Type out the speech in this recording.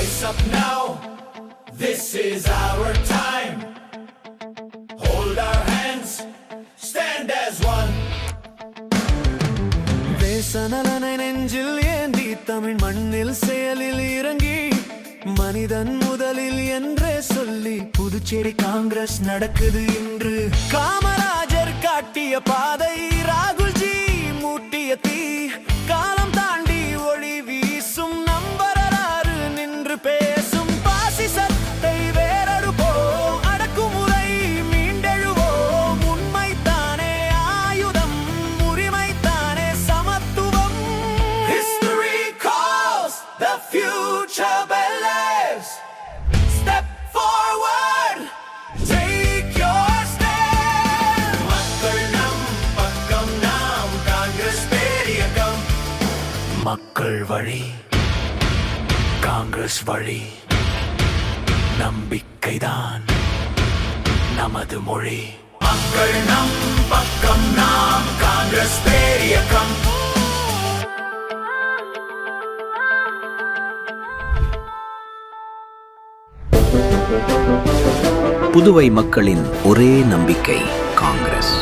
Rise up now, this is our time. Hold our hands, stand as one. தேசநலனை நெஞ்சில் ஏந்தி தமிழ் மண்ணில் செயலில் இறங்கி மனிதன் முதலில் என்றே சொல்லி புதுச்சேரி காங்கிரஸ் நடக்குது இன்று. காமராஜர் காட்டிய பாதை, ராகுல்ஜி மூட்டிய தீ, காலம் தாண்டி ஒளி வீசும் நம்பரலாறு நின்று பேசும் பாசிசத்தை வேறறுப்போம், அடக்குமுறை மீண்டெழுவோம். உண்மைத்தானே ஆயுதம், உரிமைத்தானே சமத்துவம். History calls, the future believes. Step forward, take your stand. மக்கள் நம் பக்கம், நாம் காங்கிரஸ் பேரியக்கம். மக்கள் வழி காங்கிரஸ் வழி, நம்பிக்கைதான் நமது மொழி. மக்கள் நம் பக்கம், நாம் காங்கிரஸ் பேரியக்கம். புதுவை மக்களின் ஒரே நம்பிக்கை காங்கிரஸ்.